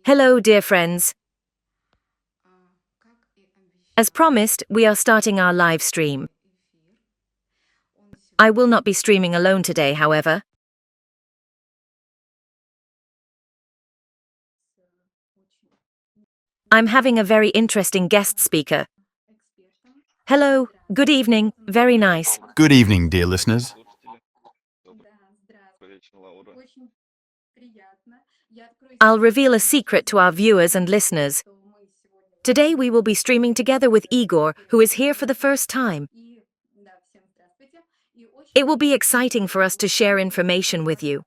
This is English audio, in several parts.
Hello, dear friends. As promised, we are starting our live stream. I will not be streaming alone today, however. I'm having a very interesting guest speaker. Hello, good evening, very nice. Good evening, dear listeners. I'll reveal a secret to our viewers and listeners. Today we will be streaming together with Igor, who is here for the first time. It will be exciting for us to share information with you.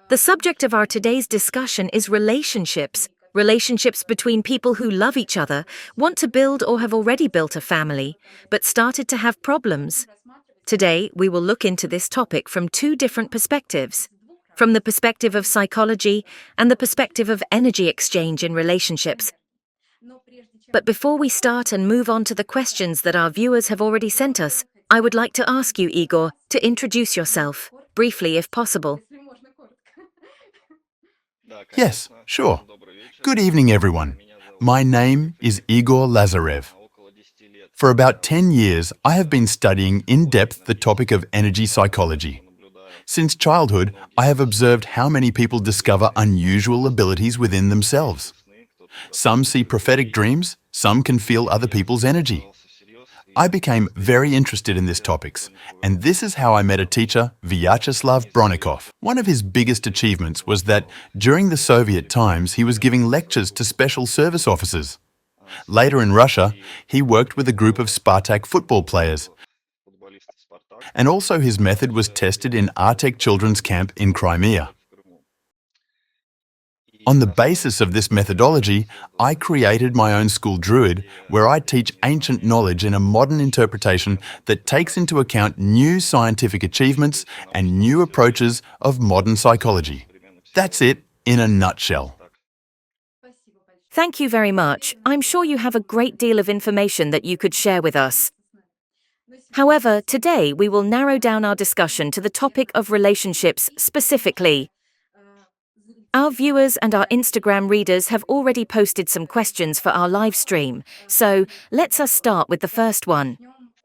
The subject of our today's discussion is relationships. Relationships between people who love each other, want to build or have already built a family, but started to have problems. Today, we will look into this topic from two different perspectives. From the perspective of psychology and the perspective of energy exchange in relationships. But before we start and move on to the questions that our viewers have already sent us, I would like to ask you, Igor, to introduce yourself, briefly if possible. Yes, sure. Good evening, everyone. My name is Igor Lazarev. For about 10 years, I have been studying in depth the topic of energy psychology. Since childhood, I have observed how many people discover unusual abilities within themselves. Some see prophetic dreams, some can feel other people's energy. I became very interested in these topics, and this is how I met a teacher, Vyacheslav Bronikov. One of his biggest achievements was that during the Soviet times he was giving lectures to special service officers. Later in Russia, he worked with a group of Spartak football players, and also his method was tested in Artek Children's Camp in Crimea. On the basis of this methodology, I created my own school Druid, where I teach ancient knowledge in a modern interpretation that takes into account new scientific achievements and new approaches of modern psychology. That's it in a nutshell. Thank you very much. I'm sure you have a great deal of information that you could share with us. However, today we will narrow down our discussion to the topic of relationships specifically. Our viewers and our Instagram readers have already posted some questions for our live stream, so let's us start with the first one.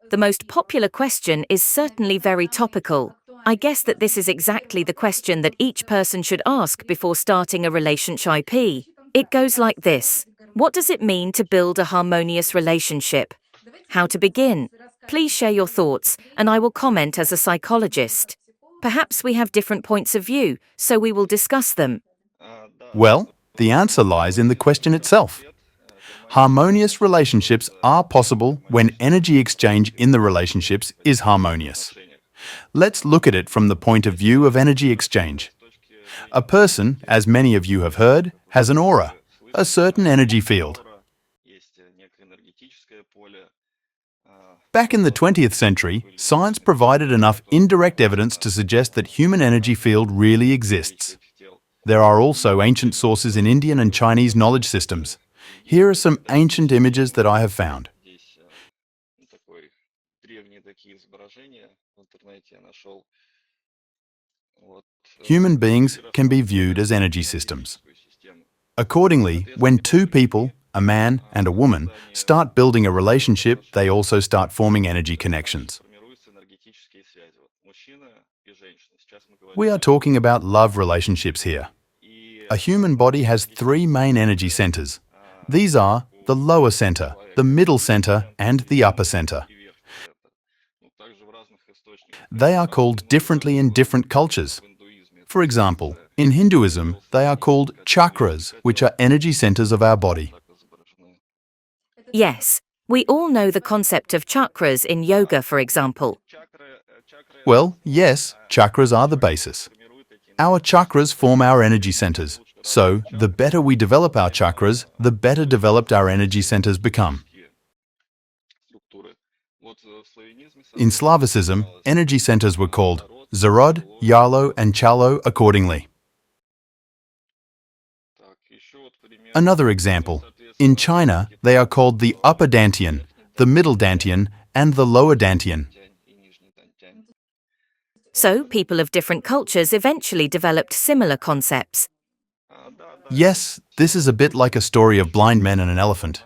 The most popular question is certainly very topical. I guess that this is exactly the question that each person should ask before starting a relationship. It goes like this. What does it mean to build a harmonious relationship? How to begin? Please share your thoughts, and I will comment as a psychologist. Perhaps we have different points of view, so we will discuss them. Well, the answer lies in the question itself. Harmonious relationships are possible when energy exchange in the relationships is harmonious. Let's look at it from the point of view of energy exchange. A person, as many of you have heard, has an aura, a certain energy field. Back in the 20th century, science provided enough indirect evidence to suggest that human energy field really exists. There are also ancient sources in Indian and Chinese knowledge systems. Here are some ancient images that I have found. Human beings can be viewed as energy systems. Accordingly, when two people, a man and a woman, start building a relationship, they also start forming energy connections. We are talking about love relationships here. A human body has three main energy centers. These are the lower center, the middle center, and the upper center. They are called differently in different cultures. For example, in Hinduism, they are called chakras, which are energy centers of our body. Yes, we all know the concept of chakras in yoga, for example. Well, yes, chakras are the basis. Our chakras form our energy centers. So, the better we develop our chakras, the better developed our energy centers become. In Slavicism, energy centers were called Zarod, Yarlo, and Chalo accordingly. Another example. In China, they are called the upper dantian, the middle dantian, and the lower dantian. So, people of different cultures eventually developed similar concepts. Yes, this is a bit like a story of blind men and an elephant.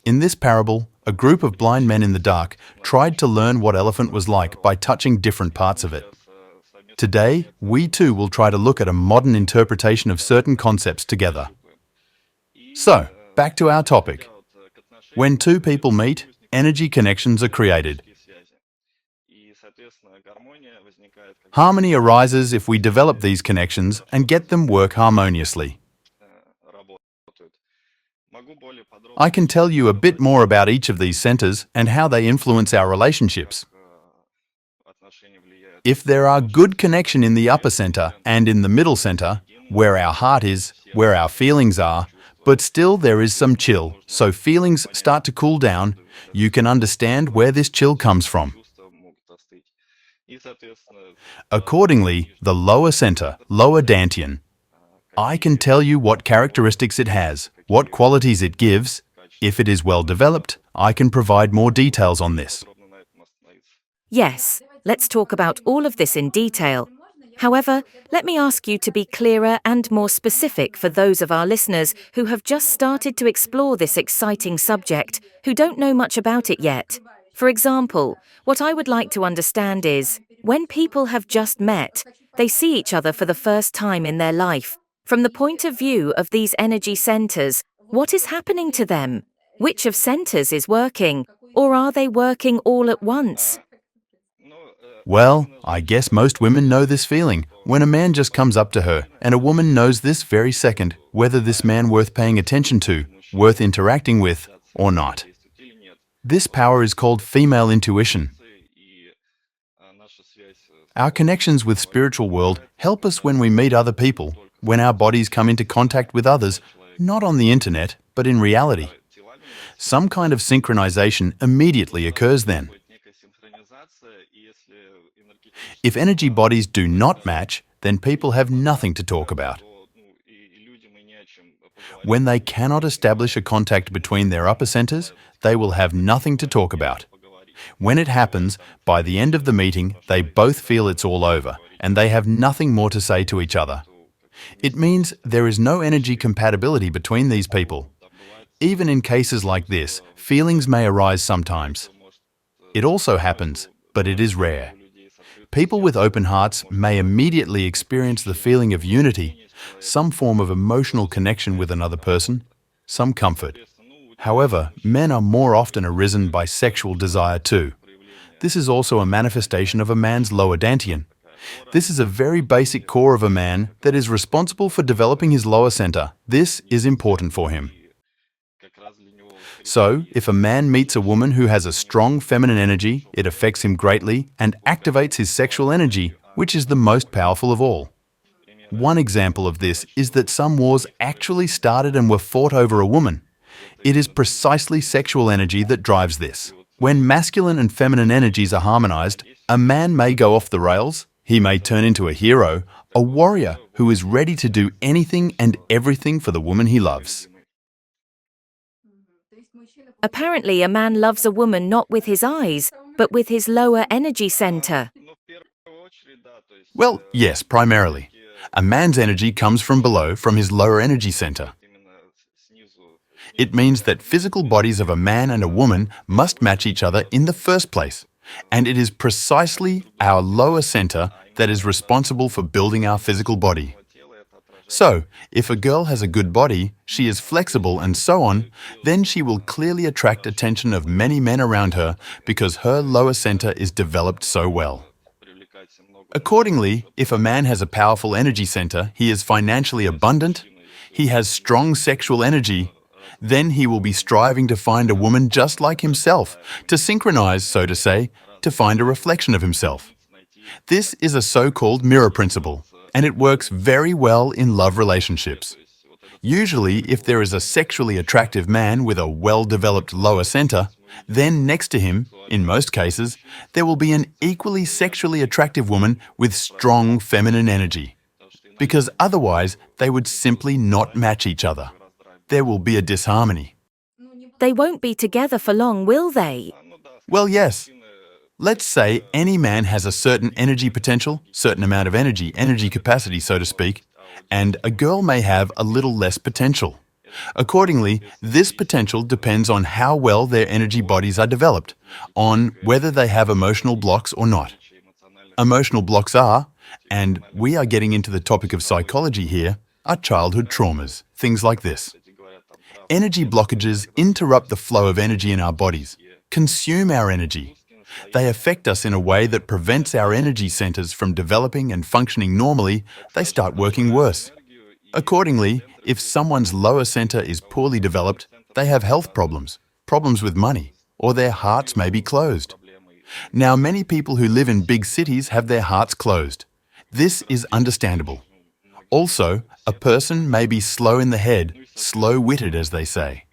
In this parable, a group of blind men in the dark tried to learn what elephant was like by touching different parts of it. Today, we too will try to look at a modern interpretation of certain concepts together. So, back to our topic. When two people meet, energy connections are created. Harmony arises if we develop these connections and get them work harmoniously. I can tell you a bit more about each of these centers and how they influence our relationships. If there are good connection in the upper center and in the middle center, where our heart is, where our feelings are, but still there is some chill, so feelings start to cool down, you can understand where this chill comes from. Accordingly, the lower center, lower dantian, I can tell you what characteristics it has, what qualities it gives. If it is well developed, I can provide more details on this. Yes, let's talk about all of this in detail. However, let me ask you to be clearer and more specific for those of our listeners who have just started to explore this exciting subject, who don't know much about it yet. For example, what I would like to understand is, when people have just met, they see each other for the first time in their life. From the point of view of these energy centers, what is happening to them? Which of centers is working? Or are they working all at once? Well, I guess most women know this feeling, when a man just comes up to her, and a woman knows this very second, whether this man worth paying attention to, worth interacting with, or not. This power is called female intuition. Our connections with spiritual world help us when we meet other people, when our bodies come into contact with others, not on the internet, but in reality. Some kind of synchronization immediately occurs then. If energy bodies do not match, then people have nothing to talk about. When they cannot establish a contact between their upper centers, they will have nothing to talk about. When it happens, by the end of the meeting, they both feel it's all over, and they have nothing more to say to each other. It means there is no energy compatibility between these people. Even in cases like this, feelings may arise sometimes. It also happens, but it is rare. People with open hearts may immediately experience the feeling of unity, some form of emotional connection with another person, some comfort. However, men are more often arisen by sexual desire too. This is also a manifestation of a man's lower dantian. This is a very basic core of a man that is responsible for developing his lower center. This is important for him. So, if a man meets a woman who has a strong feminine energy, it affects him greatly and activates his sexual energy, which is the most powerful of all. One example of this is that some wars actually started and were fought over a woman. It is precisely sexual energy that drives this. When masculine and feminine energies are harmonized, a man may go off the rails, he may turn into a hero, a warrior who is ready to do anything and everything for the woman he loves. Apparently, a man loves a woman not with his eyes, but with his lower energy center. Well, yes, primarily. A man's energy comes from below, from his lower energy center. It means that physical bodies of a man and a woman must match each other in the first place. And it is precisely our lower center that is responsible for building our physical body. So, if a girl has a good body, she is flexible and so on, then she will clearly attract attention of many men around her because her lower center is developed so well. Accordingly, if a man has a powerful energy center, he is financially abundant, he has strong sexual energy, then he will be striving to find a woman just like himself, to synchronize, so to say, to find a reflection of himself. This is a so-called mirror principle, and it works very well in love relationships. Usually, if there is a sexually attractive man with a well-developed lower center, then next to him, in most cases, there will be an equally sexually attractive woman with strong feminine energy. Because otherwise, they would simply not match each other. There will be a disharmony. They won't be together for long, will they? Well, yes. Let's say any man has a certain energy potential, certain amount of energy capacity, so to speak, and a girl may have a little less potential. Accordingly, this potential depends on how well their energy bodies are developed, on whether they have emotional blocks or not. Emotional blocks are, and we are getting into the topic of psychology here, are childhood traumas, things like this. Energy blockages interrupt the flow of energy in our bodies, consume our energy. They affect us in a way that prevents our energy centers from developing and functioning normally. They start working worse. Accordingly, if someone's lower center is poorly developed, they have health problems, problems with money, or their hearts may be closed. Now, many people who live in big cities have their hearts closed. This is understandable. Also, a person may be slow in the head, slow-witted as they say.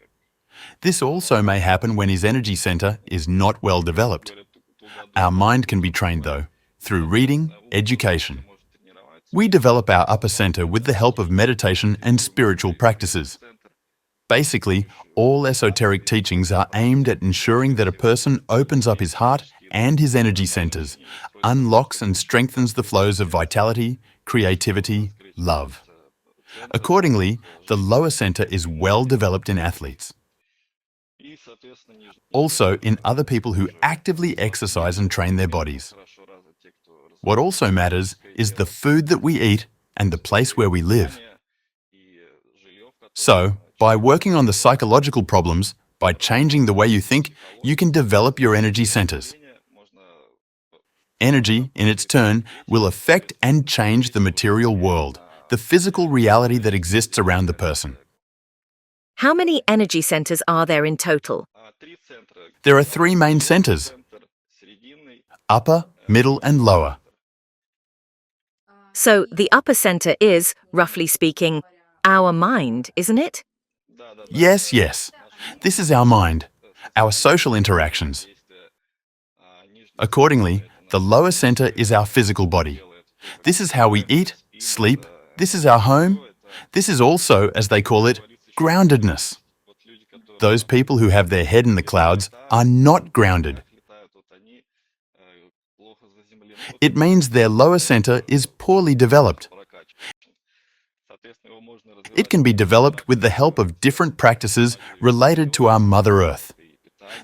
This also may happen when his energy center is not well developed. Our mind can be trained though, through reading, education. We develop our upper center with the help of meditation and spiritual practices. Basically, all esoteric teachings are aimed at ensuring that a person opens up his heart and his energy centers, unlocks and strengthens the flows of vitality, creativity, love. Accordingly, the lower center is well developed in athletes. Also, in other people who actively exercise and train their bodies. What also matters is the food that we eat and the place where we live. So, by working on the psychological problems, by changing the way you think, you can develop your energy centers. Energy, in its turn, will affect and change the material world, the physical reality that exists around the person. How many energy centers are there in total? There are three main centers: upper, middle, and lower. So the upper center is, roughly speaking, our mind, isn't it? Yes, yes. This is our mind, our social interactions. Accordingly, the lower center is our physical body. This is how we eat, sleep. This is our home. This is also, as they call it, groundedness. Those people who have their head in the clouds are not grounded. It means their lower center is poorly developed. It can be developed with the help of different practices related to our Mother Earth.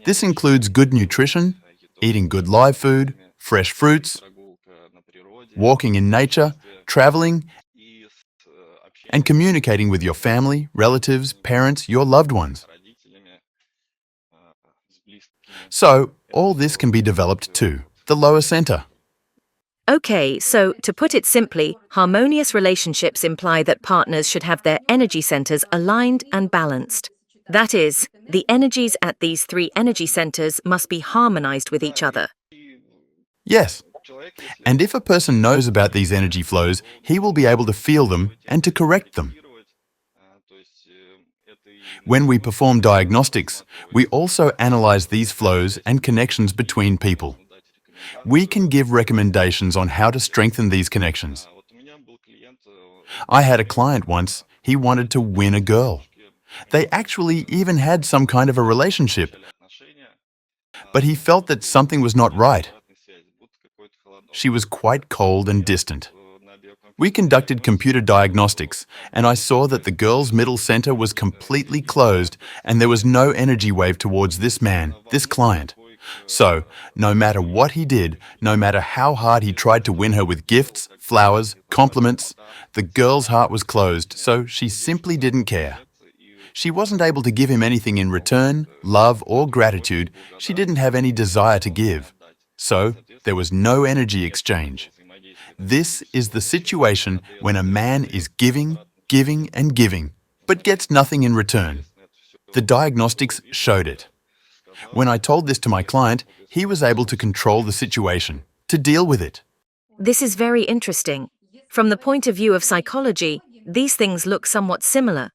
This includes good nutrition, eating good live food, fresh fruits, walking in nature, traveling, and communicating with your family, relatives, parents, your loved ones. So, all this can be developed too, the lower center. Okay, so to put it simply, harmonious relationships imply that partners should have their energy centers aligned and balanced. That is, the energies at these three energy centers must be harmonized with each other. Yes. And if a person knows about these energy flows, he will be able to feel them and to correct them. When we perform diagnostics, we also analyze these flows and connections between people. We can give recommendations on how to strengthen these connections. I had a client once, he wanted to win a girl. They actually even had some kind of a relationship, but he felt that something was not right. She was quite cold and distant. We conducted computer diagnostics, and I saw that the girl's middle center was completely closed and there was no energy wave towards this man, this client. So, no matter what he did, no matter how hard he tried to win her with gifts, flowers, compliments, the girl's heart was closed, so she simply didn't care. She wasn't able to give him anything in return, love or gratitude. She didn't have any desire to give. So, there was no energy exchange. This is the situation when a man is giving, giving and giving, but gets nothing in return. The diagnostics showed it. When I told this to my client, he was able to control the situation, to deal with it. This is very interesting. From the point of view of psychology, these things look somewhat similar.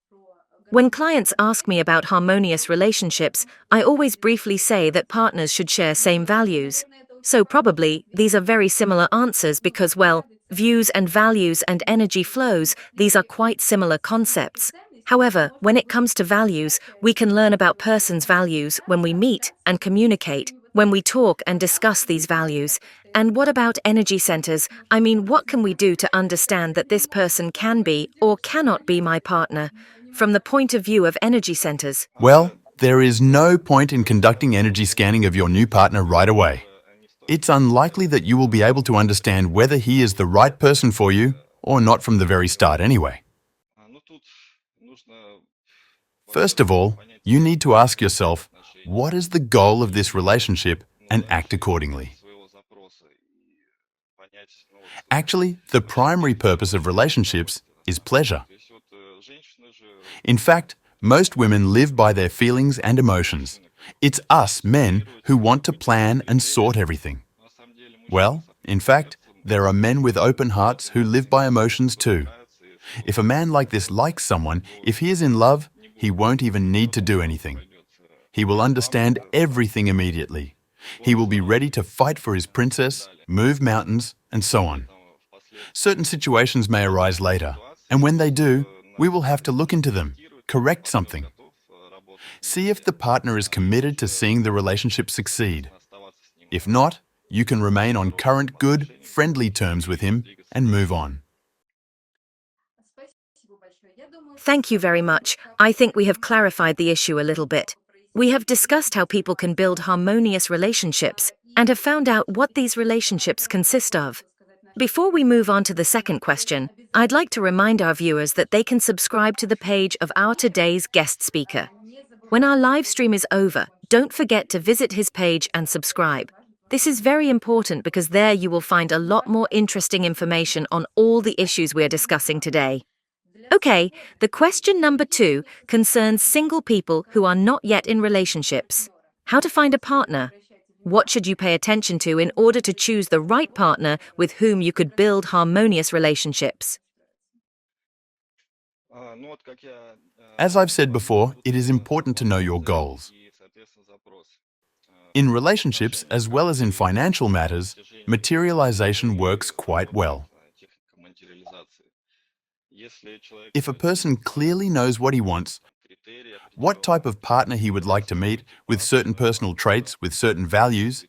When clients ask me about harmonious relationships, I always briefly say that partners should share same values. So probably, these are very similar answers because, well, views and values and energy flows, these are quite similar concepts. However, when it comes to values, we can learn about persons' values when we meet and communicate, when we talk and discuss these values? And what about energy centers? I mean, what can we do to understand that this person can be or cannot be my partner from the point of view of energy centers? Well, there is no point in conducting energy scanning of your new partner right away. It's unlikely that you will be able to understand whether he is the right person for you or not from the very start anyway. First of all, you need to ask yourself, what is the goal of this relationship, and act accordingly. Actually, the primary purpose of relationships is pleasure. In fact, most women live by their feelings and emotions. It's us, men, who want to plan and sort everything. Well, in fact, there are men with open hearts who live by emotions too. If a man like this likes someone, if he is in love, he won't even need to do anything. He will understand everything immediately. He will be ready to fight for his princess, move mountains, and so on. Certain situations may arise later, and when they do, we will have to look into them, correct something. See if the partner is committed to seeing the relationship succeed. If not, you can remain on current good, friendly terms with him and move on. Thank you very much. I think we have clarified the issue a little bit. We have discussed how people can build harmonious relationships and have found out what these relationships consist of. Before we move on to the second question, I'd like to remind our viewers that they can subscribe to the page of our today's guest speaker. When our live stream is over, don't forget to visit his page and subscribe. This is very important because there you will find a lot more interesting information on all the issues we're discussing today. Okay, the question number 2 concerns single people who are not yet in relationships. How to find a partner? What should you pay attention to in order to choose the right partner with whom you could build harmonious relationships? As I've said before, it is important to know your goals. In relationships, as well as in financial matters, materialization works quite well. If a person clearly knows what he wants, what type of partner he would like to meet, with certain personal traits, with certain values,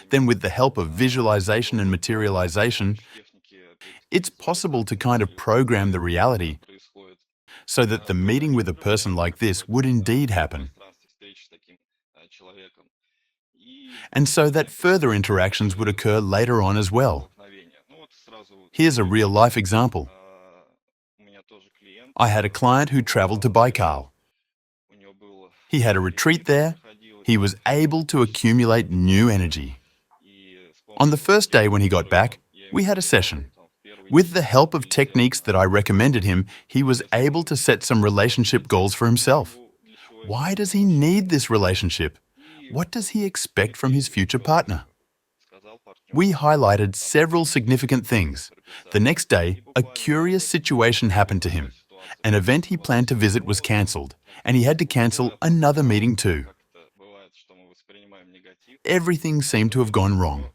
then with the help of visualization and materialization, it's possible to kind of program the reality so that the meeting with a person like this would indeed happen. And so that further interactions would occur later on as well. Here's a real-life example. I had a client who traveled to Baikal. He had a retreat there. He was able to accumulate new energy. On the first day when he got back, we had a session. With the help of techniques that I recommended him, he was able to set some relationship goals for himself. Why does he need this relationship? What does he expect from his future partner? We highlighted several significant things. The next day, a curious situation happened to him. An event he planned to visit was cancelled, and he had to cancel another meeting too. Everything seemed to have gone wrong.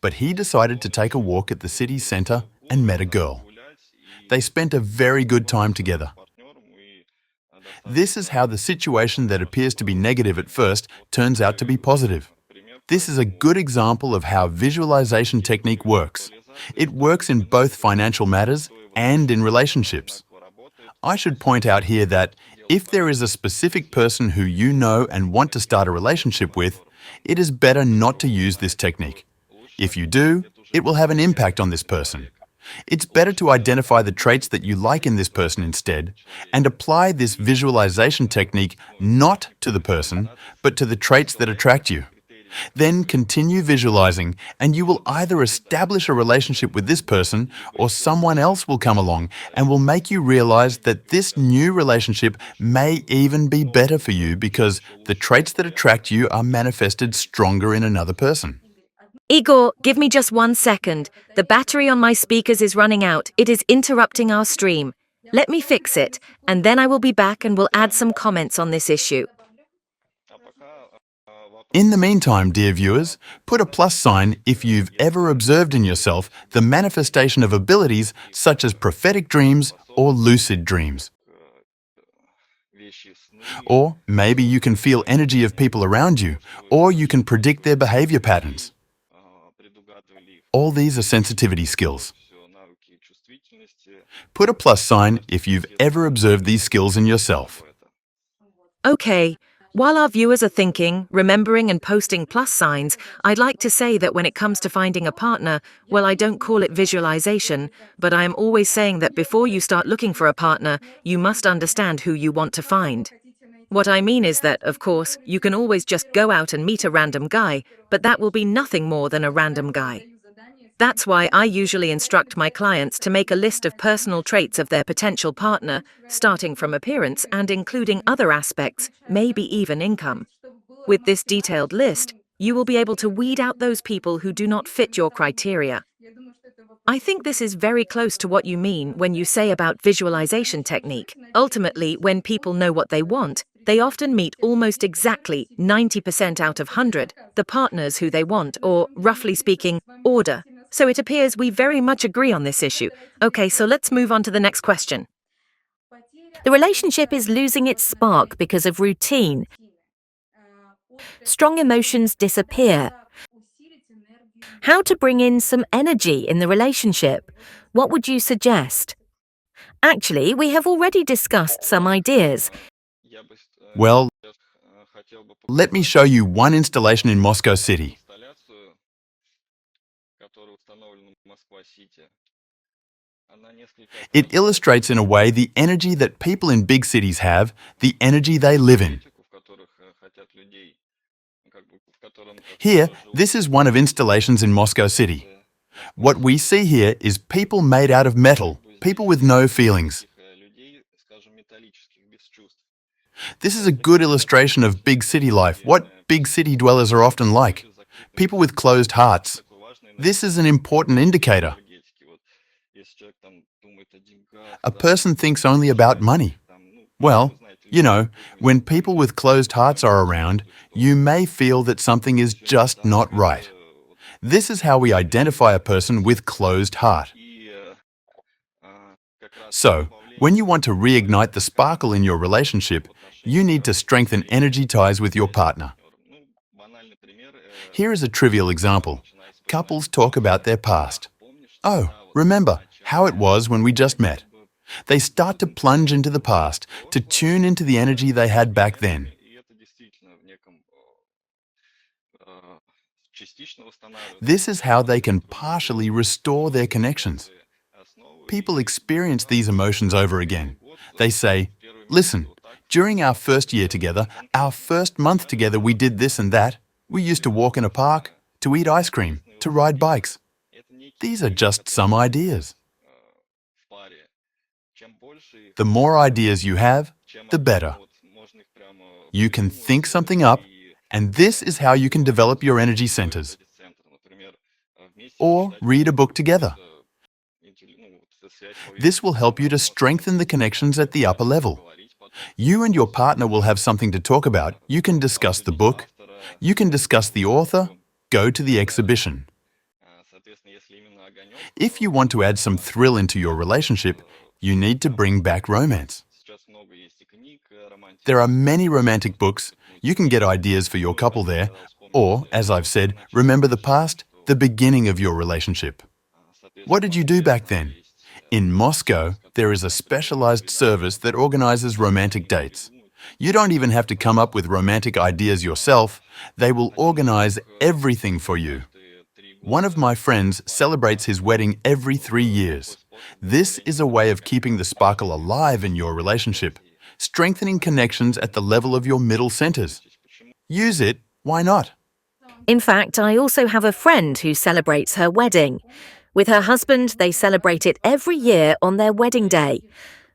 But he decided to take a walk at the city centre and met a girl. They spent a very good time together. This is how the situation that appears to be negative at first turns out to be positive. This is a good example of how visualization technique works. It works in both financial matters and in relationships. I should point out here that if there is a specific person who you know and want to start a relationship with, it is better not to use this technique. If you do, it will have an impact on this person. It's better to identify the traits that you like in this person instead, and apply this visualization technique not to the person, but to the traits that attract you. Then continue visualizing, and you will either establish a relationship with this person, or someone else will come along and will make you realize that this new relationship may even be better for you because the traits that attract you are manifested stronger in another person. Igor, give me just 1 second. The battery on my speakers is running out. It is interrupting our stream. Let me fix it, and then I will be back and will add some comments on this issue. In the meantime, dear viewers, put a plus sign if you've ever observed in yourself the manifestation of abilities such as prophetic dreams or lucid dreams. Or maybe you can feel energy of people around you, or you can predict their behavior patterns. All these are sensitivity skills. Put a plus sign if you've ever observed these skills in yourself. Okay, while our viewers are thinking, remembering, and posting plus signs, I'd like to say that when it comes to finding a partner, well, I don't call it visualization, but I am always saying that before you start looking for a partner, you must understand who you want to find. What I mean is that, of course, you can always just go out and meet a random guy, but that will be nothing more than a random guy. That's why I usually instruct my clients to make a list of personal traits of their potential partner, starting from appearance and including other aspects, maybe even income. With this detailed list, you will be able to weed out those people who do not fit your criteria. I think this is very close to what you mean when you say about visualization technique. Ultimately, when people know what they want, they often meet almost exactly 90% out of 100 the partners who they want, or, roughly speaking, order. So it appears we very much agree on this issue. Okay, so let's move on to the next question. The relationship is losing its spark because of routine. Strong emotions disappear. How to bring in some energy in the relationship? What would you suggest? Actually, we have already discussed some ideas. Well, let me show you one installation in Moscow City. It illustrates in a way the energy that people in big cities have, the energy they live in. Here, this is one of installations in Moscow City. What we see here is people made out of metal, people with no feelings. This is a good illustration of big city life, what big city dwellers are often like. People with closed hearts. This is an important indicator. A person thinks only about money. Well, when people with closed hearts are around, you may feel that something is just not right. This is how we identify a person with closed heart. So, when you want to reignite the sparkle in your relationship, you need to strengthen energy ties with your partner. Here is a trivial example. Couples talk about their past. Oh, remember how it was when we just met. They start to plunge into the past, to tune into the energy they had back then. This is how they can partially restore their connections. People experience these emotions over again. They say, listen, during our first year together, our first month together, we did this and that. We used to walk in a park, to eat ice cream, to ride bikes. These are just some ideas. The more ideas you have, the better. You can think something up, and this is how you can develop your energy centers. Or read a book together. This will help you to strengthen the connections at the upper level. You and your partner will have something to talk about. You can discuss the book. You can discuss the author. Go to the exhibition. If you want to add some thrill into your relationship, you need to bring back romance. There are many romantic books. You can get ideas for your couple there. Or, as I've said, remember the past, the beginning of your relationship. What did you do back then? In Moscow, there is a specialized service that organizes romantic dates. You don't even have to come up with romantic ideas yourself. They will organize everything for you. One of my friends celebrates his wedding every 3 years. This is a way of keeping the sparkle alive in your relationship, strengthening connections at the level of your middle centers. Use it, why not? In fact, I also have a friend who celebrates her wedding. With her husband, they celebrate it every year on their wedding day.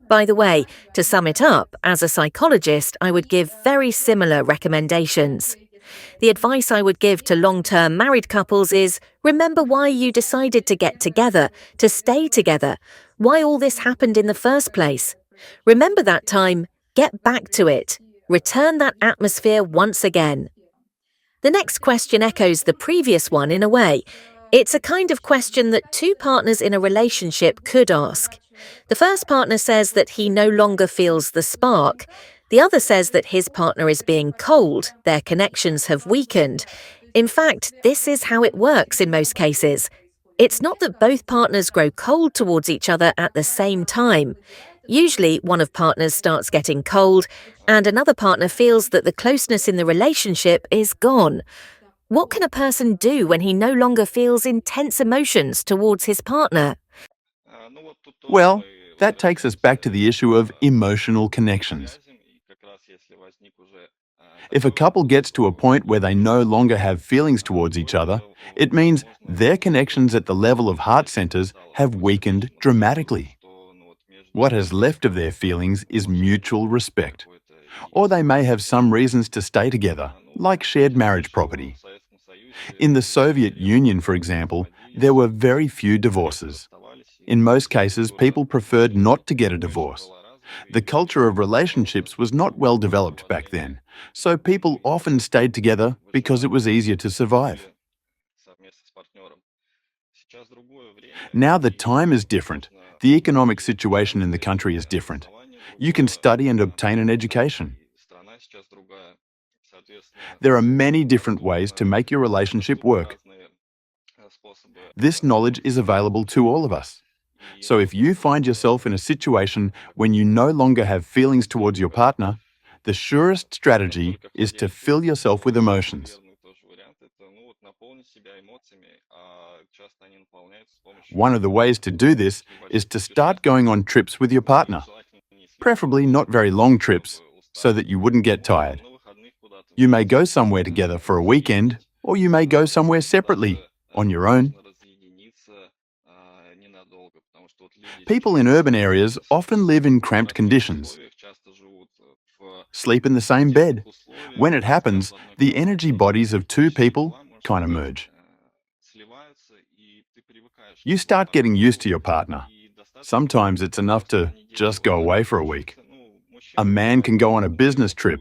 By the way, to sum it up, as a psychologist, I would give very similar recommendations. The advice I would give to long-term married couples is, remember why you decided to get together, to stay together, why all this happened in the first place. Remember that time, get back to it, return that atmosphere once again. The next question echoes the previous one in a way. It's a kind of question that two partners in a relationship could ask. The first partner says that he no longer feels the spark. The other says that his partner is being cold, their connections have weakened. In fact, this is how it works in most cases. It's not that both partners grow cold towards each other at the same time. Usually, one of partners starts getting cold, and another partner feels that the closeness in the relationship is gone. What can a person do when he no longer feels intense emotions towards his partner? Well, that takes us back to the issue of emotional connections. If a couple gets to a point where they no longer have feelings towards each other, it means their connections at the level of heart centers have weakened dramatically. What is left of their feelings is mutual respect. Or they may have some reasons to stay together, like shared marriage property. In the Soviet Union, for example, there were very few divorces. In most cases, people preferred not to get a divorce. The culture of relationships was not well developed back then, so people often stayed together because it was easier to survive. Now the time is different. The economic situation in the country is different. You can study and obtain an education. There are many different ways to make your relationship work. This knowledge is available to all of us. So if you find yourself in a situation when you no longer have feelings towards your partner, the surest strategy is to fill yourself with emotions. One of the ways to do this is to start going on trips with your partner, preferably not very long trips, so that you wouldn't get tired. You may go somewhere together for a weekend, or you may go somewhere separately, on your own. People in urban areas often live in cramped conditions, sleep in the same bed. When it happens, the energy bodies of two people kind of merge. You start getting used to your partner. Sometimes it's enough to just go away for a week. A man can go on a business trip.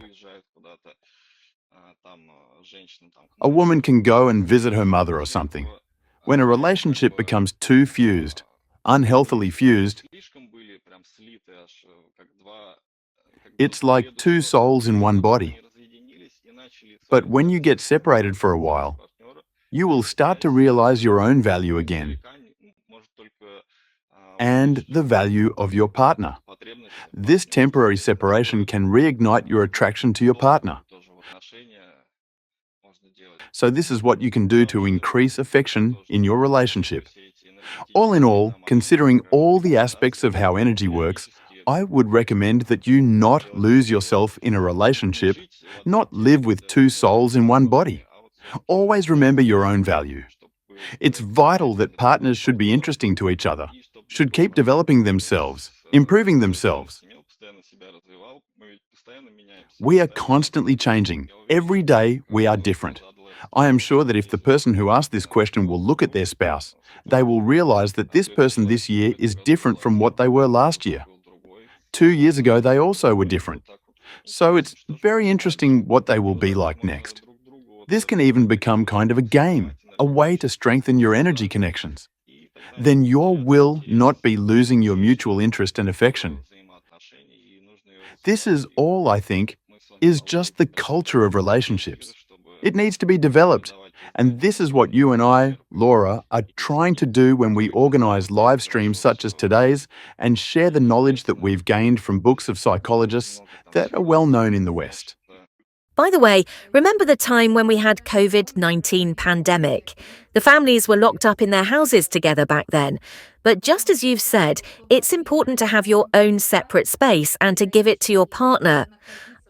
A woman can go and visit her mother or something. When a relationship becomes too fused, unhealthily fused, it's like two souls in one body. But when you get separated for a while, you will start to realize your own value again and the value of your partner. This temporary separation can reignite your attraction to your partner. So this is what you can do to increase affection in your relationship. All in all, considering all the aspects of how energy works, I would recommend that you not lose yourself in a relationship, not live with two souls in one body. Always remember your own value. It's vital that partners should be interesting to each other, should keep developing themselves, improving themselves. We are constantly changing. Every day we are different. I am sure that if the person who asked this question will look at their spouse, they will realize that this person this year is different from what they were last year. 2 years ago, they also were different. So it's very interesting what they will be like next. This can even become kind of a game, a way to strengthen your energy connections. Then your will not be losing your mutual interest and affection. This is all, I think, is just the culture of relationships. It needs to be developed. And this is what you and I, Laura, are trying to do when we organize live streams such as today's and share the knowledge that we've gained from books of psychologists that are well known in the West. By the way, remember the time when we had COVID-19 pandemic? The families were locked up in their houses together back then. But just as you've said, it's important to have your own separate space and to give it to your partner.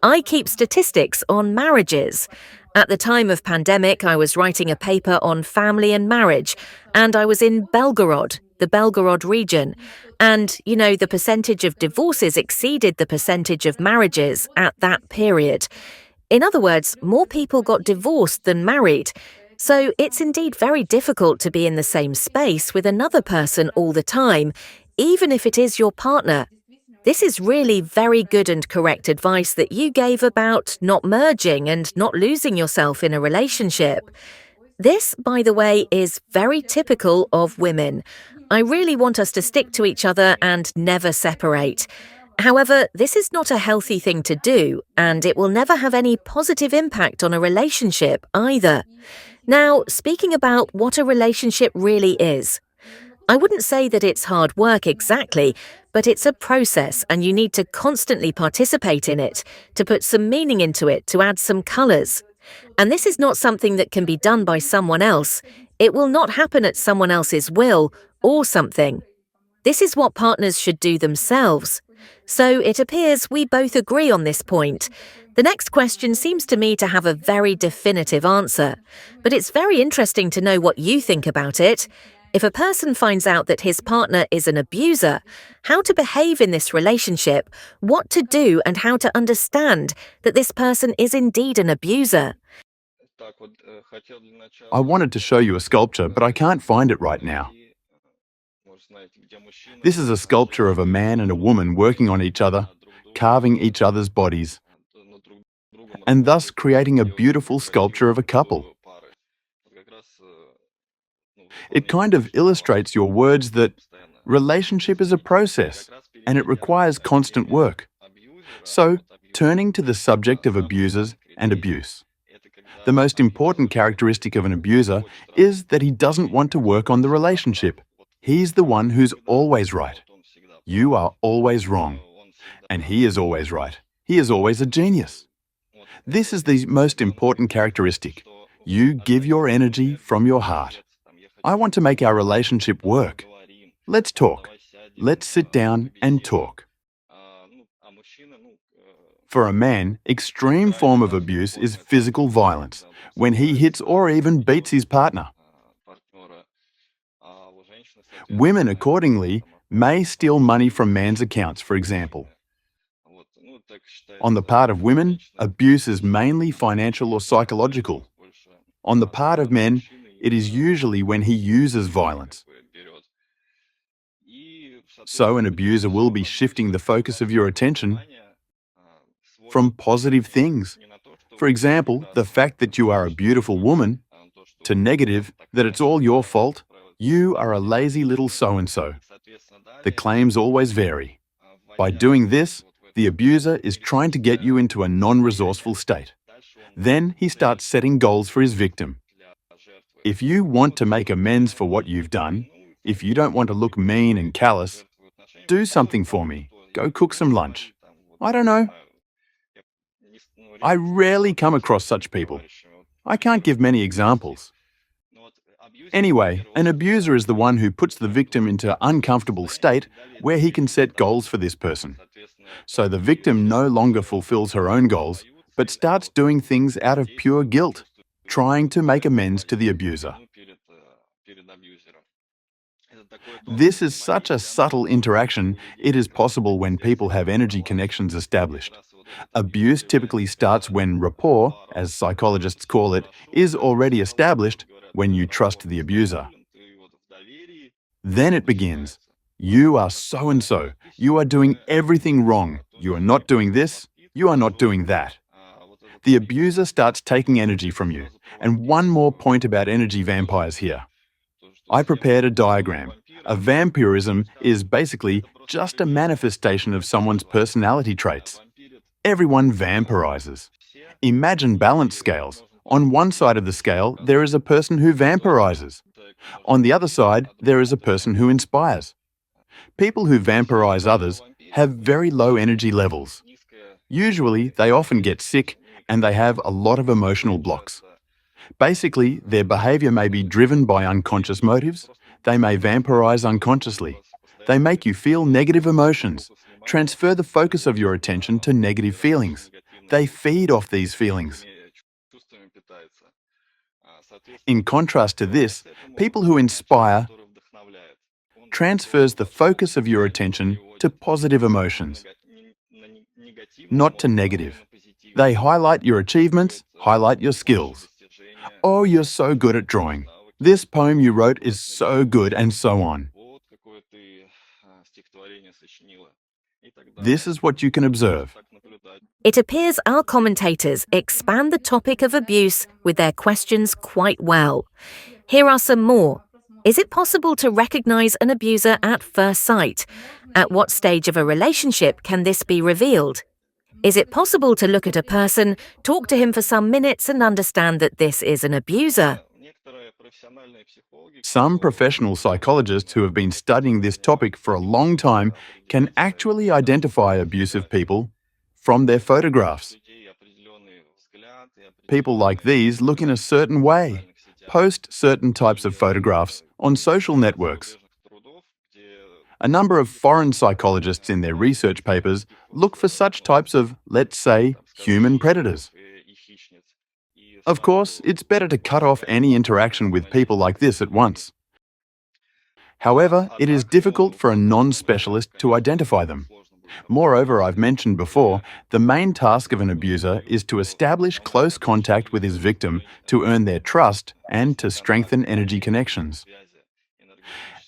I keep statistics on marriages. At the time of pandemic, I was writing a paper on family and marriage, and I was in Belgorod, the Belgorod region. And, the percentage of divorces exceeded the percentage of marriages at that period. In other words, more people got divorced than married. So it's indeed very difficult to be in the same space with another person all the time, even if it is your partner. This is really very good and correct advice that you gave about not merging and not losing yourself in a relationship. This, by the way, is very typical of women. I really want us to stick to each other and never separate. However, this is not a healthy thing to do, and it will never have any positive impact on a relationship either. Now, speaking about what a relationship really is, I wouldn't say that it's hard work exactly, but it's a process and you need to constantly participate in it, to put some meaning into it, to add some colours. And this is not something that can be done by someone else. It will not happen at someone else's will or something. This is what partners should do themselves. So it appears we both agree on this point. The next question seems to me to have a very definitive answer, but it's very interesting to know what you think about it. If a person finds out that his partner is an abuser, how to behave in this relationship, what to do, and how to understand that this person is indeed an abuser. I wanted to show you a sculpture, but I can't find it right now. This is a sculpture of a man and a woman working on each other, carving each other's bodies, and thus creating a beautiful sculpture of a couple. It kind of illustrates your words that relationship is a process and it requires constant work. So, turning to the subject of abusers and abuse. The most important characteristic of an abuser is that he doesn't want to work on the relationship. He's the one who's always right. You are always wrong. And he is always right. He is always a genius. This is the most important characteristic. You give your energy from your heart. I want to make our relationship work. Let's talk. Let's sit down and talk. For a man, extreme form of abuse is physical violence, when he hits or even beats his partner. Women, accordingly, may steal money from man's accounts, for example. On the part of women, abuse is mainly financial or psychological. On the part of men, it is usually when he uses violence. So an abuser will be shifting the focus of your attention from positive things. For example, the fact that you are a beautiful woman, to negative, that it's all your fault, you are a lazy little so-and-so. The claims always vary. By doing this, the abuser is trying to get you into a non-resourceful state. Then he starts setting goals for his victim. If you want to make amends for what you've done, if you don't want to look mean and callous, do something for me. Go cook some lunch. I don't know. I rarely come across such people. I can't give many examples. Anyway, an abuser is the one who puts the victim into an uncomfortable state where he can set goals for this person. So the victim no longer fulfills her own goals, but starts doing things out of pure guilt, trying to make amends to the abuser. This is such a subtle interaction, it is possible when people have energy connections established. Abuse typically starts when rapport, as psychologists call it, is already established, when you trust the abuser. Then it begins. You are so-and-so. You are doing everything wrong. You are not doing this. You are not doing that. The abuser starts taking energy from you. And one more point about energy vampires here. I prepared a diagram. A vampirism is basically just a manifestation of someone's personality traits. Everyone vampirizes. Imagine balance scales. On one side of the scale, there is a person who vampirizes. On the other side, there is a person who inspires. People who vampirize others have very low energy levels. Usually, they often get sick and they have a lot of emotional blocks. Basically, their behavior may be driven by unconscious motives. They may vampirize unconsciously. They make you feel negative emotions. Transfer the focus of your attention to negative feelings. They feed off these feelings. In contrast to this, people who inspire transfers the focus of your attention to positive emotions, not to negative. They highlight your achievements, highlight your skills. Oh, you're so good at drawing. This poem you wrote is so good, and so on. This is what you can observe. It appears our commentators expand the topic of abuse with their questions quite well. Here are some more. Is it possible to recognize an abuser at first sight? At what stage of a relationship can this be revealed? Is it possible to look at a person, talk to him for some minutes and understand that this is an abuser? Some professional psychologists who have been studying this topic for a long time can actually identify abusive people from their photographs. People like these look in a certain way, post certain types of photographs on social networks. A number of foreign psychologists in their research papers look for such types of, let's say, human predators. Of course, it's better to cut off any interaction with people like this at once. However, it is difficult for a non-specialist to identify them. Moreover, I've mentioned before, the main task of an abuser is to establish close contact with his victim to earn their trust and to strengthen energy connections.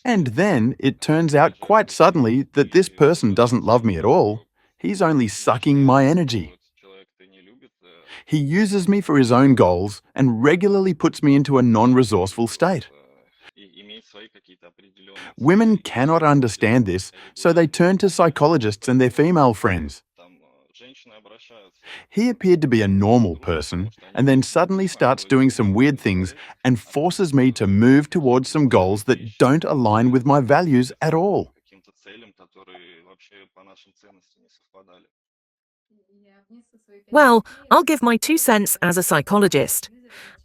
And then it turns out quite suddenly that this person doesn't love me at all. He's only sucking my energy. He uses me for his own goals and regularly puts me into a non-resourceful state. Women cannot understand this, so they turn to psychologists and their female friends. He appeared to be a normal person and then suddenly starts doing some weird things and forces me to move towards some goals that don't align with my values at all. Well, I'll give my 2 cents as a psychologist.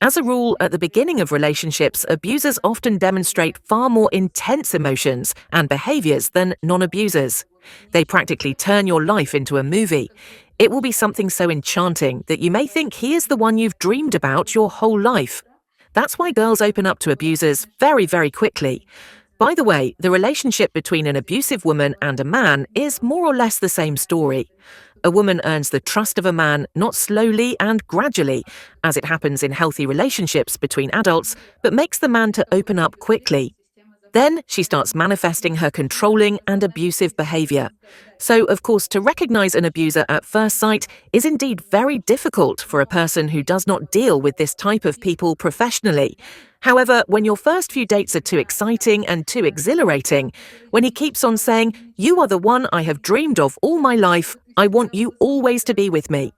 As a rule, at the beginning of relationships, abusers often demonstrate far more intense emotions and behaviors than non-abusers. They practically turn your life into a movie. It will be something so enchanting that you may think he is the one you've dreamed about your whole life. That's why girls open up to abusers very, very quickly. By the way, the relationship between an abusive woman and a man is more or less the same story. A woman earns the trust of a man not slowly and gradually, as it happens in healthy relationships between adults, but makes the man to open up quickly. Then she starts manifesting her controlling and abusive behavior. So, of course, to recognize an abuser at first sight is indeed very difficult for a person who does not deal with this type of people professionally. However, when your first few dates are too exciting and too exhilarating, when he keeps on saying, "You are the one I have dreamed of all my life, I want you always to be with me.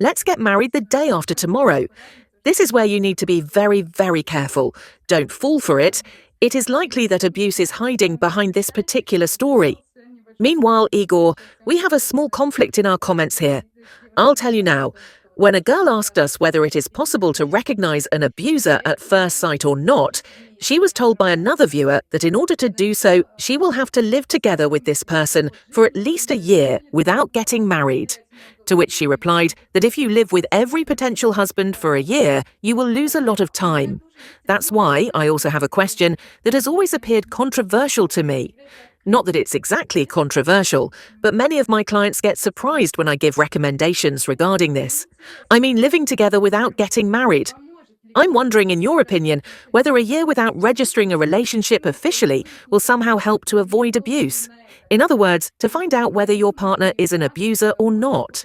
Let's get married the day after tomorrow." This is where you need to be very, very careful. Don't fall for it. It is likely that abuse is hiding behind this particular story. Meanwhile, Igor, we have a small conflict in our comments here. I'll tell you now. When a girl asked us whether it is possible to recognize an abuser at first sight or not, she was told by another viewer that in order to do so, she will have to live together with this person for at least a year without getting married. To which she replied that if you live with every potential husband for a year, you will lose a lot of time. That's why I also have a question that has always appeared controversial to me. Not that it's exactly controversial, but many of my clients get surprised when I give recommendations regarding this. I mean, living together without getting married. I'm wondering, in your opinion, whether a year without registering a relationship officially will somehow help to avoid abuse. In other words, to find out whether your partner is an abuser or not.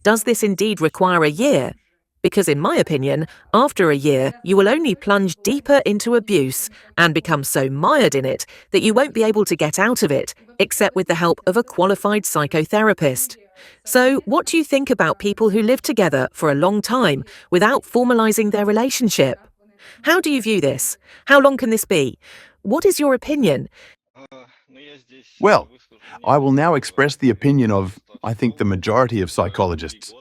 Does this indeed require a year? Because in my opinion, after a year, you will only plunge deeper into abuse and become so mired in it that you won't be able to get out of it, except with the help of a qualified psychotherapist. So, what do you think about people who live together for a long time without formalizing their relationship? How do you view this? How long can this be? What is your opinion? Well, I will now express the opinion of, I think, the majority of psychologists.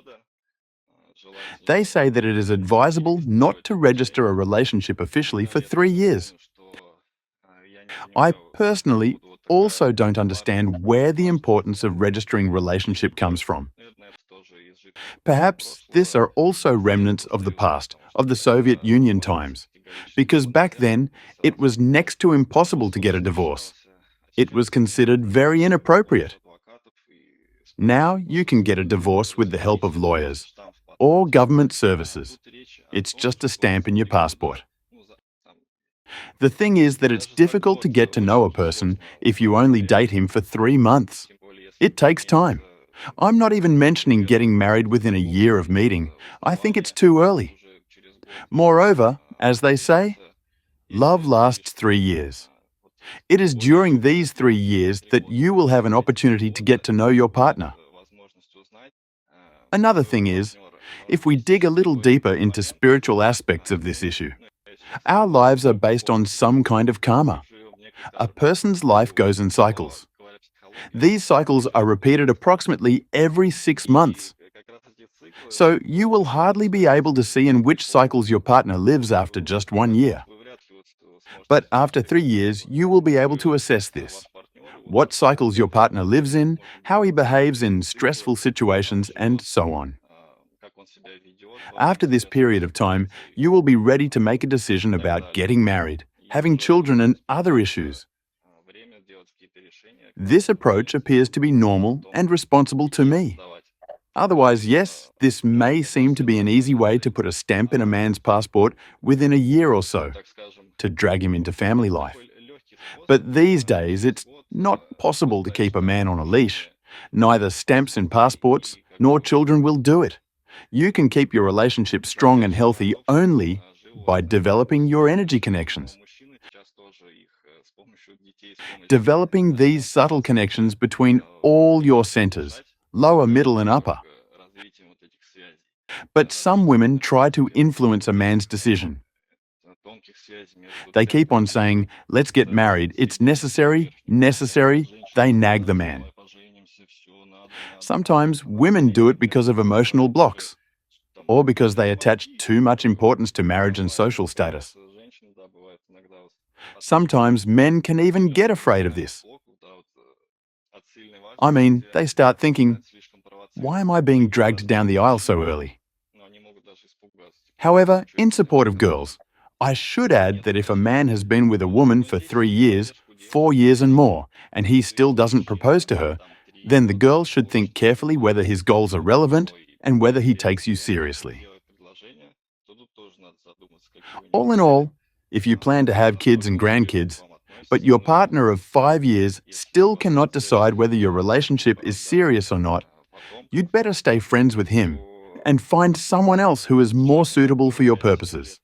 They say that it is advisable not to register a relationship officially for 3 years. I personally also don't understand where the importance of registering relationship comes from. Perhaps this are also remnants of the past, of the Soviet Union times, because back then it was next to impossible to get a divorce. It was considered very inappropriate. Now you can get a divorce with the help of lawyers or government services. It's just a stamp in your passport. The thing is that it's difficult to get to know a person if you only date him for 3 months. It takes time. I'm not even mentioning getting married within a year of meeting. I think it's too early. Moreover, as they say, love lasts 3 years. It is during these 3 years that you will have an opportunity to get to know your partner. Another thing is, if we dig a little deeper into spiritual aspects of this issue, our lives are based on some kind of karma. A person's life goes in cycles. These cycles are repeated approximately every 6 months. So you will hardly be able to see in which cycles your partner lives after just 1 year. But after 3 years, you will be able to assess this. What cycles your partner lives in, how he behaves in stressful situations, and so on. After this period of time, you will be ready to make a decision about getting married, having children, and other issues. This approach appears to be normal and responsible to me. Otherwise, yes, this may seem to be an easy way to put a stamp in a man's passport within a year or so, to drag him into family life. But these days, it's not possible to keep a man on a leash. Neither stamps in passports nor children will do it. You can keep your relationship strong and healthy only by developing your energy connections. Developing these subtle connections between all your centers, lower, middle, and upper. But some women try to influence a man's decision. They keep on saying, let's get married, it's necessary, necessary. They nag the man. Sometimes women do it because of emotional blocks, or because they attach too much importance to marriage and social status. Sometimes men can even get afraid of this. I mean, they start thinking, why am I being dragged down the aisle so early? However, in support of girls, I should add that if a man has been with a woman for 3 years, 4 years and more, and he still doesn't propose to her, then the girl should think carefully whether his goals are relevant and whether he takes you seriously. All in all, if you plan to have kids and grandkids, but your partner of 5 years still cannot decide whether your relationship is serious or not, you'd better stay friends with him and find someone else who is more suitable for your purposes.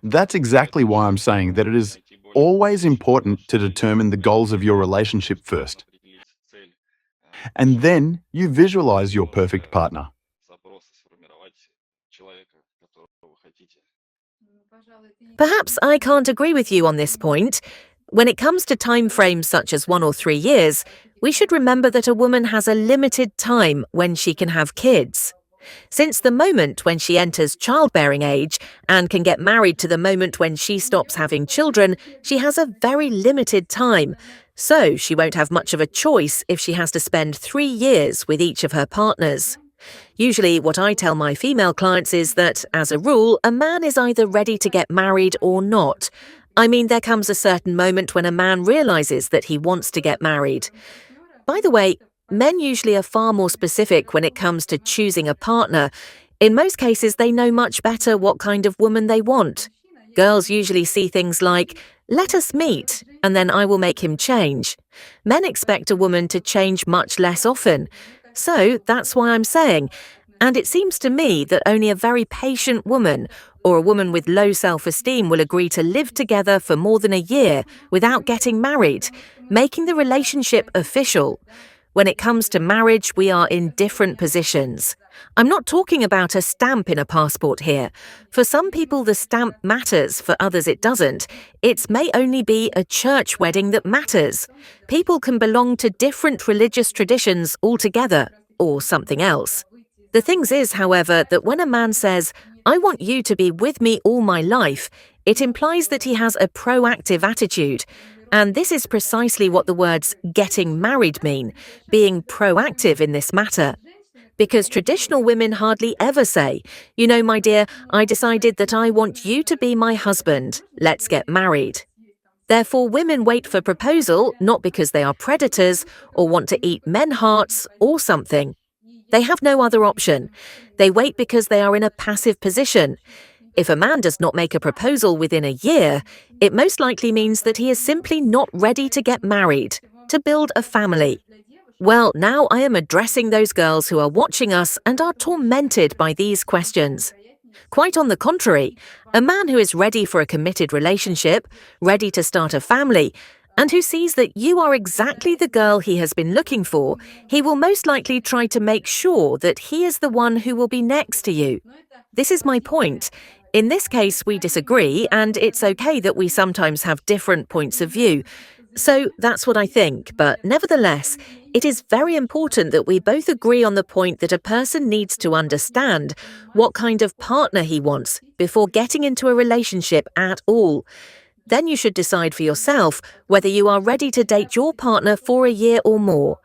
That's exactly why I'm saying that it is always important to determine the goals of your relationship first. And then you visualize your perfect partner. Perhaps I can't agree with you on this point. When it comes to time frames such as 1 or 3 years, we should remember that a woman has a limited time when she can have kids. Since the moment when she enters childbearing age and can get married to the moment when she stops having children, she has a very limited time. So she won't have much of a choice if she has to spend 3 years with each of her partners. Usually what I tell my female clients is that, as a rule, a man is either ready to get married or not. I mean, there comes a certain moment when a man realizes that he wants to get married. By the way, men usually are far more specific when it comes to choosing a partner. In most cases, they know much better what kind of woman they want. Girls usually see things like, let us meet, and then I will make him change. Men expect a woman to change much less often. So that's why I'm saying, and it seems to me that only a very patient woman or a woman with low self-esteem will agree to live together for more than a year without getting married, making the relationship official. When it comes to marriage, we are in different positions. I'm not talking about a stamp in a passport here. For some people, the stamp matters, for others it doesn't. It may only be a church wedding that matters. People can belong to different religious traditions altogether, or something else. The thing is, however, that when a man says, I want you to be with me all my life, it implies that he has a proactive attitude. And this is precisely what the words getting married mean, being proactive in this matter. Because traditional women hardly ever say, you know, my dear, I decided that I want you to be my husband. Let's get married. Therefore, women wait for proposal not because they are predators or want to eat men's hearts or something. They have no other option. They wait because they are in a passive position. If a man does not make a proposal within a year, it most likely means that he is simply not ready to get married, to build a family. Well, now I am addressing those girls who are watching us and are tormented by these questions. Quite on the contrary, a man who is ready for a committed relationship, ready to start a family, and who sees that you are exactly the girl he has been looking for, he will most likely try to make sure that he is the one who will be next to you. This is my point. In this case, we disagree, and it's okay that we sometimes have different points of view. So that's what I think, but nevertheless, it is very important that we both agree on the point that a person needs to understand what kind of partner he wants before getting into a relationship at all. Then you should decide for yourself whether you are ready to date your partner for a year or more.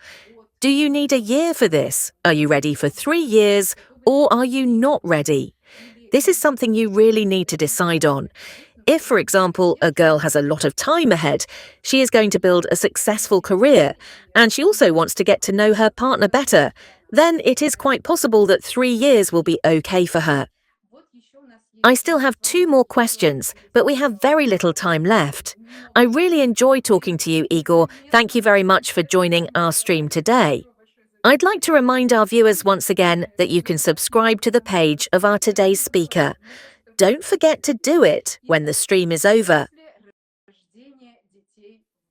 Do you need a year for this? Are you ready for 3 years? Or are you not ready? This is something you really need to decide on. If, for example, a girl has a lot of time ahead, she is going to build a successful career, and she also wants to get to know her partner better, then it is quite possible that 3 years will be okay for her. I still have 2 more questions, but we have very little time left. I really enjoy talking to you, Igor. Thank you very much for joining our stream today. I'd like to remind our viewers once again that you can subscribe to the page of our today's speaker. Don't forget to do it when the stream is over.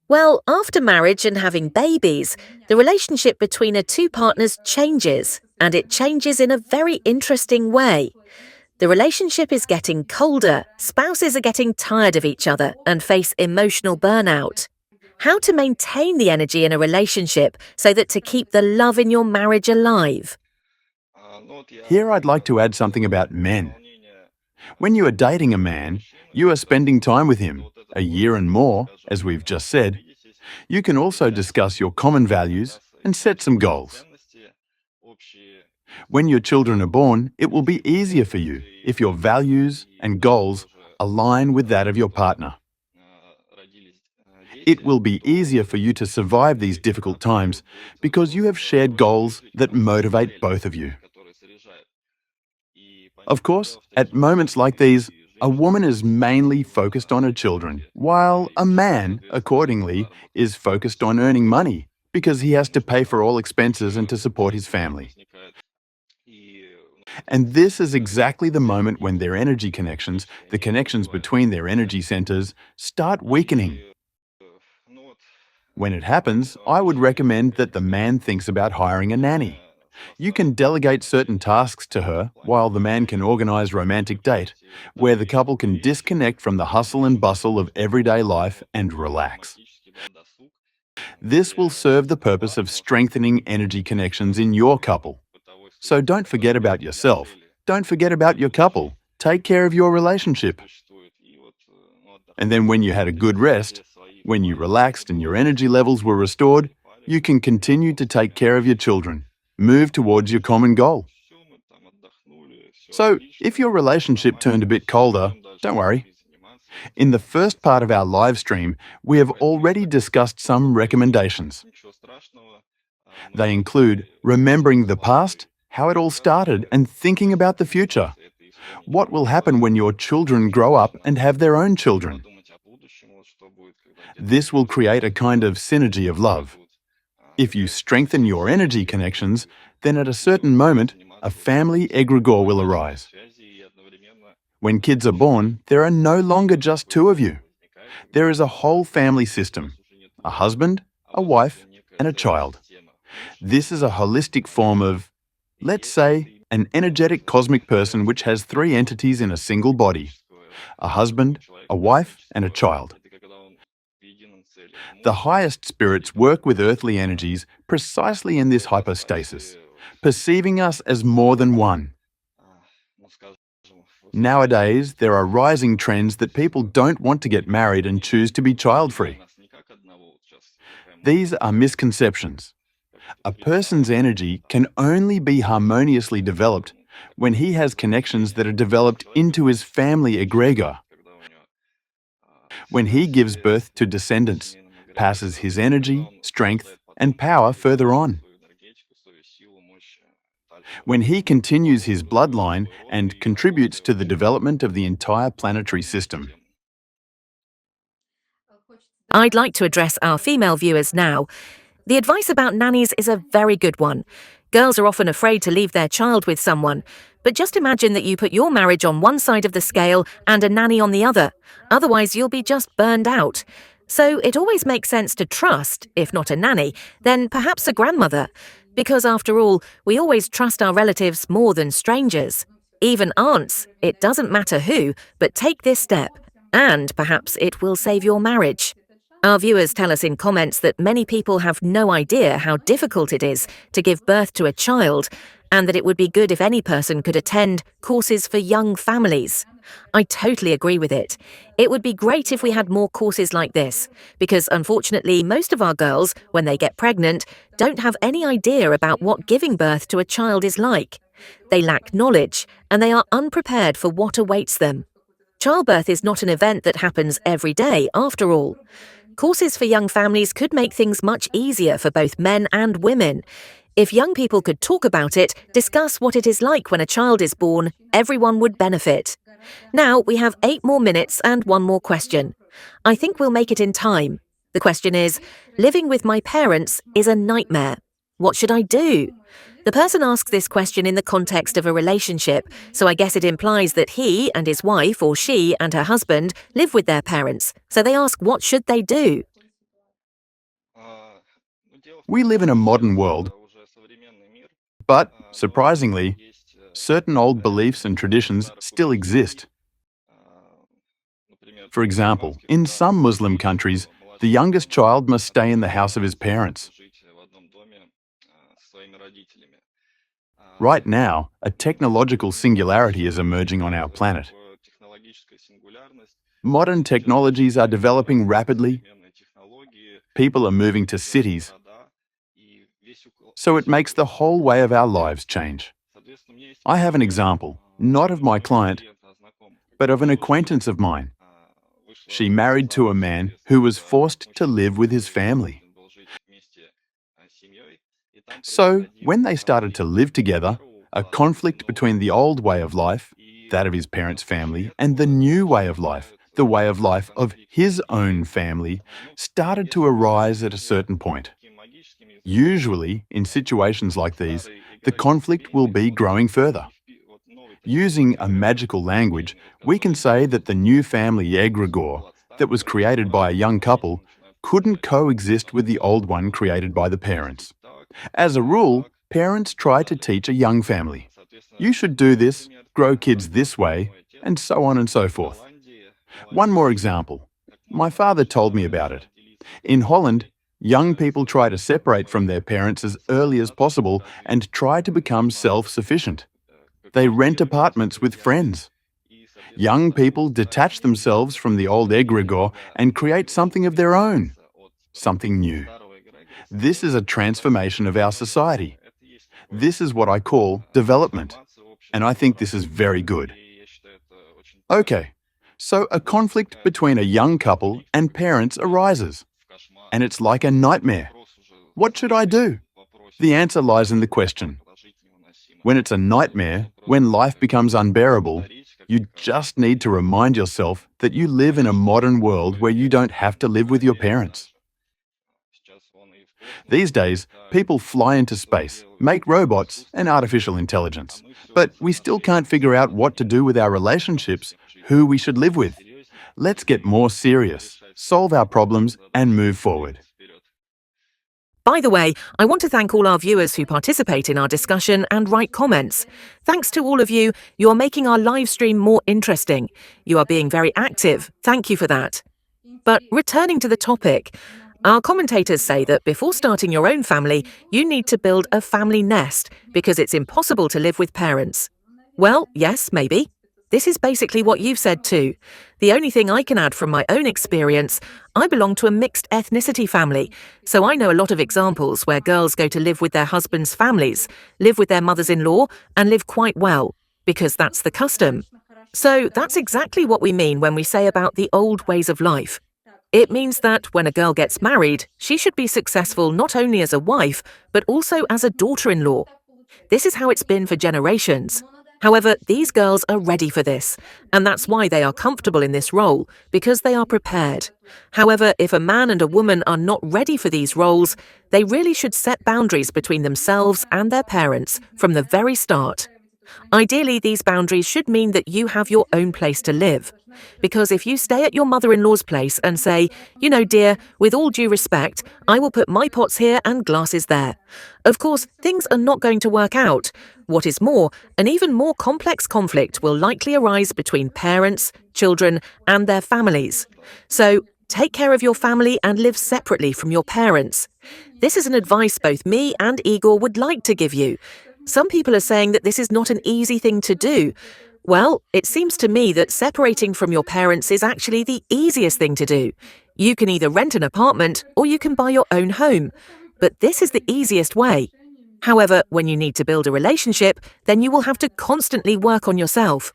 Well, after marriage and having babies, the relationship between the two partners changes, and it changes in a very interesting way. The relationship is getting colder, spouses are getting tired of each other and face emotional burnout. How to maintain the energy in a relationship so that to keep the love in your marriage alive. Here I'd like to add something about men. When you are dating a man, you are spending time with him, a year and more, as we've just said. You can also discuss your common values and set some goals. When your children are born, it will be easier for you if your values and goals align with that of your partner. It will be easier for you to survive these difficult times because you have shared goals that motivate both of you. Of course, at moments like these, a woman is mainly focused on her children, while a man, accordingly, is focused on earning money because he has to pay for all expenses and to support his family. And this is exactly the moment when their energy connections, the connections between their energy centers, start weakening. When it happens, I would recommend that the man thinks about hiring a nanny. You can delegate certain tasks to her while the man can organize a romantic date, where the couple can disconnect from the hustle and bustle of everyday life and relax. This will serve the purpose of strengthening energy connections in your couple. So don't forget about yourself. Don't forget about your couple. Take care of your relationship. And then when you had a good rest, when you relaxed and your energy levels were restored, you can continue to take care of your children. Move towards your common goal. So, if your relationship turned a bit colder, don't worry. In the first part of our live stream, we have already discussed some recommendations. They include remembering the past, how it all started, and thinking about the future. What will happen when your children grow up and have their own children? This will create a kind of synergy of love. If you strengthen your energy connections, then at a certain moment, a family egregore will arise. When kids are born, there are no longer just 2 of you. There is a whole family system, a husband, a wife, and a child. This is a holistic form of, let's say, an energetic cosmic person which has 3 entities in a single body: a husband, a wife, and a child. The highest spirits work with earthly energies precisely in this hypostasis, perceiving us as more than one. Nowadays, there are rising trends that people don't want to get married and choose to be child-free. These are misconceptions. A person's energy can only be harmoniously developed when he has connections that are developed into his family egregore. When he gives birth to descendants, passes his energy, strength, and power further on. When he continues his bloodline and contributes to the development of the entire planetary system. I'd like to address our female viewers now. The advice about nannies is a very good one. Girls are often afraid to leave their child with someone, but just imagine that you put your marriage on one side of the scale and a nanny on the other. Otherwise, you'll be just burned out. So it always makes sense to trust, if not a nanny, then perhaps a grandmother. Because after all, we always trust our relatives more than strangers. Even aunts, it doesn't matter who, but take this step, and perhaps it will save your marriage. Our viewers tell us in comments that many people have no idea how difficult it is to give birth to a child, and that it would be good if any person could attend courses for young families. I totally agree with it. It would be great if we had more courses like this, because unfortunately most of our girls, when they get pregnant, don't have any idea about what giving birth to a child is like. They lack knowledge, and they are unprepared for what awaits them. Childbirth is not an event that happens every day, after all. Courses for young families could make things much easier for both men and women. If young people could talk about it, discuss what it is like when a child is born, everyone would benefit. Now we have 8 more minutes and 1 more question. I think we'll make it in time. The question is, living with my parents is a nightmare. What should I do? The person asks this question in the context of a relationship, so I guess it implies that he and his wife, or she and her husband, live with their parents. So they ask, what should they do? We live in a modern world, but, surprisingly, certain old beliefs and traditions still exist. For example, in some Muslim countries, the youngest child must stay in the house of his parents. Right now, a technological singularity is emerging on our planet. Modern technologies are developing rapidly. People are moving to cities. So it makes the whole way of our lives change. I have an example, not of my client, but of an acquaintance of mine. She married to a man who was forced to live with his family. So, when they started to live together, a conflict between the old way of life, that of his parents' family, and the new way of life, the way of life of his own family, started to arise at a certain point. Usually, in situations like these, the conflict will be growing further. Using a magical language, we can say that the new family egregore that was created by a young couple couldn't coexist with the old one created by the parents. As a rule, parents try to teach a young family, you should do this, grow kids this way, and so on and so forth. One more example. My father told me about it. In Holland, young people try to separate from their parents as early as possible and try to become self-sufficient. They rent apartments with friends. Young people detach themselves from the old egregore and create something of their own, something new. This is a transformation of our society. This is what I call development, and I think this is very good. Okay, so a conflict between a young couple and parents arises, and it's like a nightmare. What should I do? The answer lies in the question. When it's a nightmare, when life becomes unbearable, you just need to remind yourself that you live in a modern world where you don't have to live with your parents. These days, people fly into space, make robots and artificial intelligence. But we still can't figure out what to do with our relationships, who we should live with. Let's get more serious, solve our problems and move forward. By the way, I want to thank all our viewers who participate in our discussion and write comments. Thanks to all of you, you are making our live stream more interesting. You are being very active. Thank you for that. But returning to the topic, our commentators say that before starting your own family, you need to build a family nest because it's impossible to live with parents. Well, yes, maybe. This is basically what you've said too. The only thing I can add from my own experience, I belong to a mixed ethnicity family, so I know a lot of examples where girls go to live with their husbands' families, live with their mothers-in-law, and live quite well, because that's the custom. So that's exactly what we mean when we say about the old ways of life. It means that when a girl gets married, she should be successful not only as a wife, but also as a daughter-in-law. This is how it's been for generations. However, these girls are ready for this, and that's why they are comfortable in this role, because they are prepared. However, if a man and a woman are not ready for these roles, they really should set boundaries between themselves and their parents from the very start. Ideally, these boundaries should mean that you have your own place to live. Because if you stay at your mother-in-law's place and say, you know, dear, with all due respect, I will put my pots here and glasses there. Of course, things are not going to work out. What is more, an even more complex conflict will likely arise between parents, children, and their families. So, take care of your family and live separately from your parents. This is an advice both me and Igor would like to give you. Some people are saying that this is not an easy thing to do. Well, it seems to me that separating from your parents is actually the easiest thing to do. You can either rent an apartment or you can buy your own home. But this is the easiest way. However, when you need to build a relationship, then you will have to constantly work on yourself.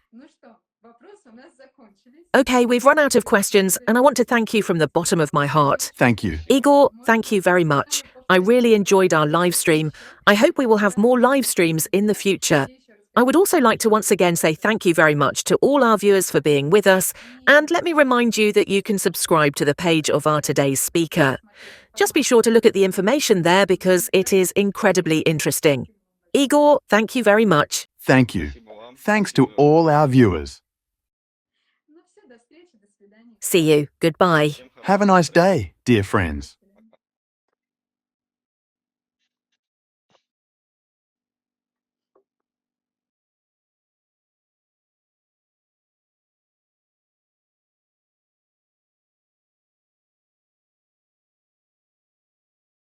Okay, we've run out of questions, and I want to thank you from the bottom of my heart. Thank you. Igor, thank you very much. I really enjoyed our live stream. I hope we will have more live streams in the future. I would also like to once again say thank you very much to all our viewers for being with us, and let me remind you that you can subscribe to the page of our today's speaker. Just be sure to look at the information there because it is incredibly interesting. Igor, thank you very much. Thank you. Thanks to all our viewers. See you. Goodbye. Have a nice day, dear friends.